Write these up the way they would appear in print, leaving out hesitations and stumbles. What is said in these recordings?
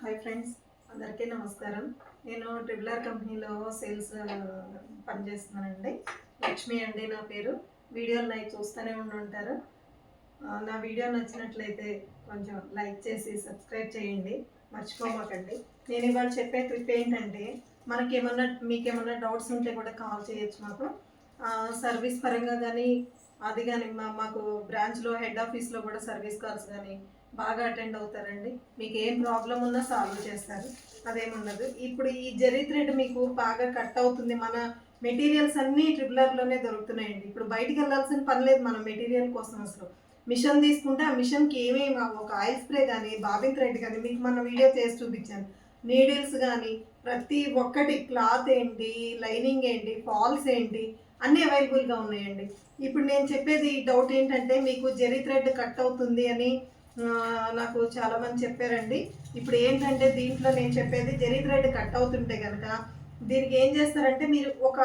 Hi friends, అందరికీ నమస్కారం. నేను ట్రిబులర్ కంపెనీలో సేల్స్ పనిచేస్తున్నానండి. లక్ష్మి అండి నా పేరు. వీడియోలు లైక్ చూస్తూనే ఉంటారు. నా వీడియో నచ్చినట్లయితే కొంచెం లైక్ చేసి సబ్స్క్రైబ్ చేయండి, మర్చిపోమాకండి. నేను ఇవాళ చెప్పే ట్రిప్ ఏంటంటే, మీకేమన్నా డౌట్స్ ఉంటే కూడా కాల్ చేయొచ్చు మాకు. సర్వీస్ పరంగా కానీ అది కానీ మాకు బ్రాంచ్లో హెడ్ ఆఫీస్లో కూడా సర్వీస్ కాల్స్ కానీ బాగా అటెండ్ అవుతారండి. మీకు ఏం ప్రాబ్లం ఉన్నా సాల్వ్ చేస్తారు, అదేముండదు. ఇప్పుడు ఈ జెరీ థ్రెడ్ మీకు బాగా కట్ అవుతుంది. మన మెటీరియల్స్ అన్నీ ట్రిబులర్లోనే దొరుకుతున్నాయండి. ఇప్పుడు బయటికి వెళ్ళాల్సిన పని లేదు మన మెటీరియల్ కోసం. అసలు మిషన్ తీసుకుంటే ఆ మిషన్కి ఏమేమి ఒక ఆయిల్ స్ప్రే కానీ బాబిన్ థ్రెడ్ కానీ మీకు మన వీడియో చేసి చూపించాను. నీడిల్స్ కానీ ప్రతి ఒక్కటి, క్లాత్ ఏంటి, లైనింగ్ ఏంటి, ఫాల్స్ ఏంటి, అన్నీ అవైలబుల్గా ఉన్నాయండి. ఇప్పుడు నేను చెప్పేది డౌట్ ఏంటంటే, మీకు జెరీ థ్రెడ్ కట్ అవుతుంది అని నాకు చాలామంది చెప్పారండి. ఇప్పుడు ఏంటంటే దీంట్లో నేను చెప్పేది జెరీ థ్రెడ్ కట్ అవుతుంటే కనుక దీనికి ఏం చేస్తారంటే, మీరు ఒక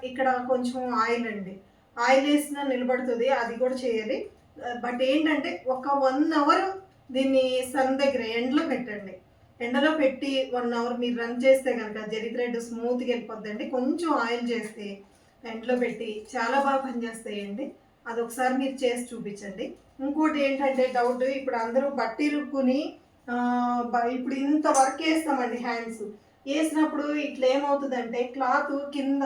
ఇక్కడ కొంచెం ఆయిల్ అండి, ఆయిల్ వేసినా నిలబడుతుంది, అది కూడా చేయాలి. బట్ ఏంటంటే ఒక 1 అవర్ దీన్ని సన్ దగ్గర ఎండలో పెట్టండి. ఎండలో పెట్టి 1 అవర్ మీరు రన్ చేస్తే కనుక జెరీ థ్రెడ్ స్మూత్గా వెళ్ళిపోద్దండి. కొంచెం ఆయిల్ చేస్తే ఎండలో పెట్టి చాలా బాగా పనిచేస్తాయండి. అదొకసారి మీరు చేసి చూపించండి. ఇంకోటి ఏంటంటే డౌట్, ఇప్పుడు అందరూ బట్టి ఇరుక్కుని ఇప్పుడు ఇంత వర్క్ వేస్తామండి, హ్యాండ్స్ వేసినప్పుడు ఇట్లా ఏమవుతుందంటే క్లాత్ కింద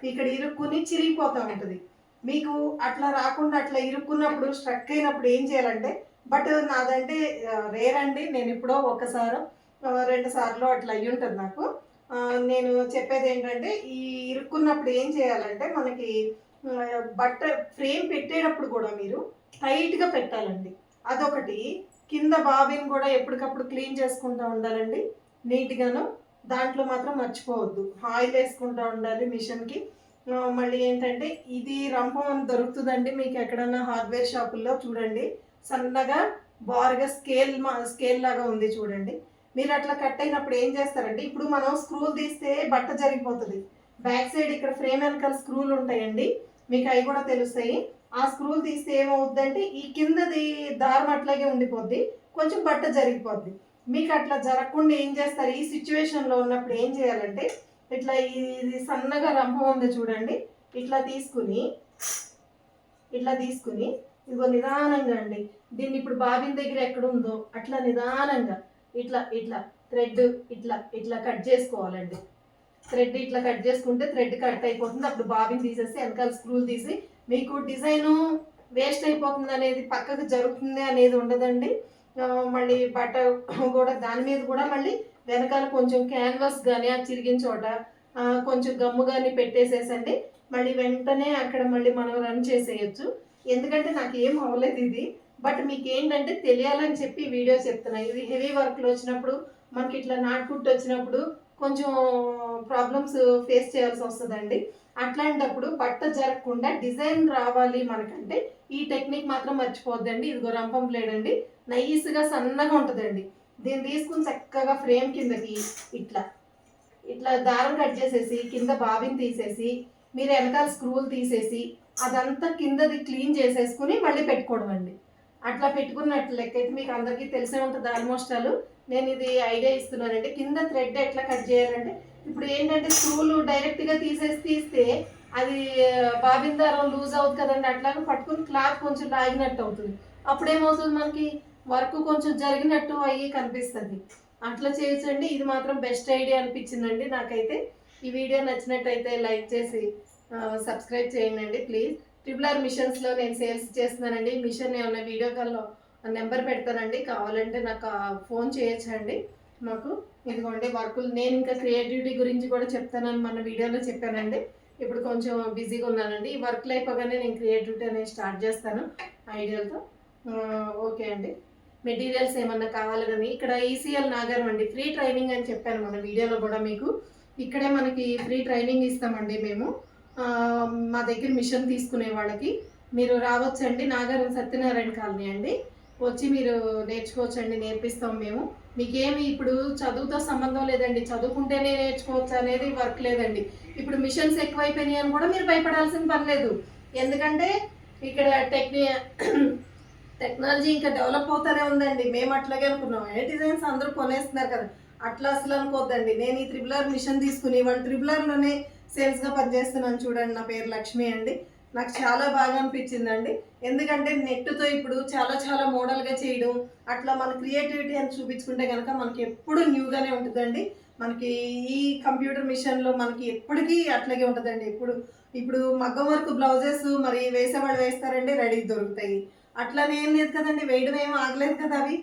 ఇక్కడ ఇరుక్కుని చిరిగిపోతూ ఉంటుంది. మీకు అట్లా రాకుండా, అట్లా ఇరుక్కున్నప్పుడు స్ట్రక్ అయినప్పుడు ఏం చేయాలంటే, బట్ నాదంటే రేర్ అండి, నేను ఎప్పుడో 1-2 సార్లు అట్లా అయ్యి ఉంటుంది నాకు. నేను చెప్పేది ఏంటంటే, ఈ ఇరుక్కున్నప్పుడు ఏం చేయాలంటే, మనకి బట్ట ఫ్రేమ్ పెట్టేటప్పుడు కూడా మీరు టైట్గా పెట్టాలండి. అదొకటి. కింద బాబిన్ కూడా ఎప్పటికప్పుడు క్లీన్ చేసుకుంటూ ఉండాలండి నీట్గాను. దాంట్లో మాత్రం మర్చిపోవద్దు, ఆయిల్ వేసుకుంటూ ఉండాలి మిషన్కి. మళ్ళీ ఏంటంటే, ఇది రంపం దొరుకుతుందండి మీకు ఎక్కడన్నా హార్డ్వేర్ షాపుల్లో. చూడండి, సన్నగా బారుగా స్కేల్ లాగా ఉంది చూడండి. మీరు అట్లా కట్ అయినప్పుడు ఏం చేస్తారంటే, ఇప్పుడు మనం స్క్రూలు తీస్తే బట్ట జరిగిపోతుంది. బ్యాక్ సైడ్ ఇక్కడ ఫ్రేమ్ వెనకాల స్క్రూలు ఉంటాయండి, మీకు అవి కూడా తెలుస్తాయి. ఆ స్క్రూలు తీస్తే ఏమవుద్దంటే, ఈ కిందది దారం అట్లాగే ఉండిపోద్ది, కొంచెం బట్ట జరిగిపోద్ది. మీకు అట్లా జరగకుండా ఏం చేస్తారు, ఈ సిచ్యువేషన్లో ఉన్నప్పుడు ఏం చేయాలంటే, ఇట్లా ఇది సన్నగా రంపం ఉంది చూడండి, ఇట్లా తీసుకుని ఇదిగో నిదానంగా అండి, దీన్ని ఇప్పుడు బాబిన్ దగ్గర ఎక్కడ ఉందో అట్లా నిదానంగా ఇట్లా థ్రెడ్ ఇట్లా కట్ చేసుకోవాలండి. థ్రెడ్ ఇట్లా కట్ చేసుకుంటే థ్రెడ్ కట్ అయిపోతుంది. అప్పుడు బాబిన్ తీసేసి వెనకాల స్క్రూలు తీసి, మీకు డిజైను వేస్ట్ అయిపోతుంది అనేది, పక్కకు జరుగుతుంది అనేది ఉండదండి. మళ్ళీ బట్ట కూడా దాని మీద కూడా మళ్ళీ వెనకాల కొంచెం క్యాన్వాస్ కానీ ఆ చిరిగిన చోట కొంచెం గమ్ము కానీ పెట్టేసేసండి. మళ్ళీ వెంటనే అక్కడ మళ్ళీ మనం రన్ చేసేయచ్చు. ఎందుకంటే నాకు ఏం అవ్వలేదు ఇది, బట్ మీకు ఏంటంటే తెలియాలని చెప్పి వీడియో చెప్తున్నాను. ఇది హెవీ వర్క్లో వచ్చినప్పుడు, మనకి ఇట్లా నాటుకుట్టు వచ్చినప్పుడు కొంచెం ప్రాబ్లమ్స్ ఫేస్ చేయాల్సి వస్తుందండి. అట్లాంటప్పుడు బట్ట జరగకుండా డిజైన్ రావాలి మనకంటే ఈ టెక్నిక్ మాత్రం మర్చిపోద్దండి. ఇదిగో రంపం బ్లేడ్ అండి, నైస్గా సన్నగా ఉంటుందండి. దీన్ని తీసుకుని చక్కగా ఫ్రేమ్ కిందకి ఇట్లా దారం కట్ చేసేసి కింద బాబిన్ తీసేసి, మీరు వెనకాల స్క్రూలు తీసేసి అదంతా కిందది క్లీన్ చేసేసుకుని మళ్ళీ పెట్టుకోవడం అండి. అట్లా పెట్టుకున్నట్లు లెక్క అయితే మీకు అందరికీ తెలిసే ఉంటుంది ఆల్మోస్ట్ ఆల్. నేను ఇది ఐడియా ఇస్తున్నానండి. కింద థ్రెడ్ ఎట్లా కట్ చేయాలంటే, ఇప్పుడు ఏంటంటే స్క్రూలు డైరెక్ట్గా తీస్తే అది బాబిన్ దారం లూజ్ అవుతుంది కదండి. అట్లాగే పట్టుకుని క్లాత్ కొంచెం లాగినట్టు అవుతుంది. అప్పుడు ఏమవుతుంది, మనకి వర్క్ కొంచెం జరిగినట్టు అయ్యి కనిపిస్తుంది. అట్లా చేయొచ్చండి. ఇది మాత్రం బెస్ట్ ఐడియా అనిపించిందండి నాకైతే. ఈ వీడియో నచ్చినట్టయితే లైక్ చేసి సబ్స్క్రైబ్ చేయండి ప్లీజ్. ట్రిబులర్ మిషన్స్లో నేను సేల్స్ చేస్తున్నానండి. మిషన్ ఏమన్నా వీడియో కాల్లో నెంబర్ పెడతానండి, కావాలంటే నాకు ఫోన్ చేయొచ్చండి మాకు. ఇదిగోండి వర్కులు. నేను ఇంకా క్రియేటివిటీ గురించి కూడా చెప్తానని మన వీడియోలో చెప్పానండి. ఇప్పుడు కొంచెం బిజీగా ఉన్నానండి. ఈ వర్క్లు అయిపోగానే నేను క్రియేటివిటీ అనేది స్టార్ట్ చేస్తాను ఐడియాలతో. ఓకే అండి. మెటీరియల్స్ ఏమన్నా కావాలి కానీ ఇక్కడ ఈసీఎల్ నాగరం అండి, ఫ్రీ ట్రైనింగ్ అని చెప్పాను మన వీడియోలో కూడా మీకు. ఇక్కడే మనకి ఫ్రీ ట్రైనింగ్ ఇస్తామండి మేము. మా దగ్గర మిషన్ తీసుకునే వాళ్ళకి మీరు రావచ్చండి. నాగారం సత్యనారాయణ కాలనీ అండి, వచ్చి మీరు నేర్చుకోవచ్చండి, నేర్పిస్తాం మేము. మీకేమి ఇప్పుడు చదువుతో సంబంధం లేదండి, చదువుకుంటేనే నేర్చుకోవచ్చు అనేది వర్క్ లేదండి. ఇప్పుడు మిషన్స్ ఎక్కువైపోయినాయి అని కూడా మీరు భయపడాల్సిన పని లేదు. ఎందుకంటే ఇక్కడ టెక్నాలజీ ఇంకా డెవలప్ అవుతానే ఉందండి. మేము అట్లాగే అనుకున్నాం. ఏ డిజైన్స్ అందరూ కొనేస్తున్నారు కదా, అట్లా అసలు అనుకోవద్దండి. నేను ఈ త్రిబుల్ మిషన్ తీసుకుని వాళ్ళు త్రిబుల్ సేల్స్గా పనిచేస్తున్నాను. చూడండి, నా పేరు లక్ష్మి అండి. నాకు చాలా బాగా అనిపించిందండి. ఎందుకంటే నెట్తో ఇప్పుడు చాలా చాలా మోడల్గా చేయడం, అట్లా మన క్రియేటివిటీ అని చూపించుకుంటే కనుక మనకి ఎప్పుడు న్యూగానే ఉంటుందండి. మనకి ఈ కంప్యూటర్ మిషన్లో మనకి ఎప్పటికీ అట్లాగే ఉంటుందండి. ఇప్పుడు మగ్గం వర్క్ బ్లౌజెస్ మరి వేసేవాళ్ళు వేస్తారండి, రెడీ దొరుకుతాయి. అట్లానే ఏం లేదు కదండి, వేయడం ఏం ఆగలేదు కదా అవి.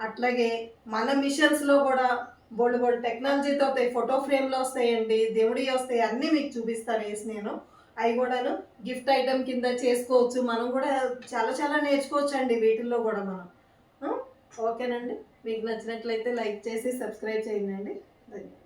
అట్లాగే మన మిషన్స్లో కూడా బోల్డ్ బోల్డ్ టెక్నాలజీతో వస్తాయి. ఫోటో ఫ్రేమ్లో వస్తాయండి, దేవుడి వస్తాయి, అన్నీ మీకు చూపిస్తాను వేసి నేను. అవి కూడాను గిఫ్ట్ ఐటమ్ కింద చేసుకోవచ్చు. మనం కూడా చాలా చాలా నేర్చుకోవచ్చు అండి వీటిల్లో కూడా మనం. ఓకేనండి, మీకు నచ్చినట్లయితే లైక్ చేసి సబ్స్క్రైబ్ చేయండి. ధన్యవాదాలు.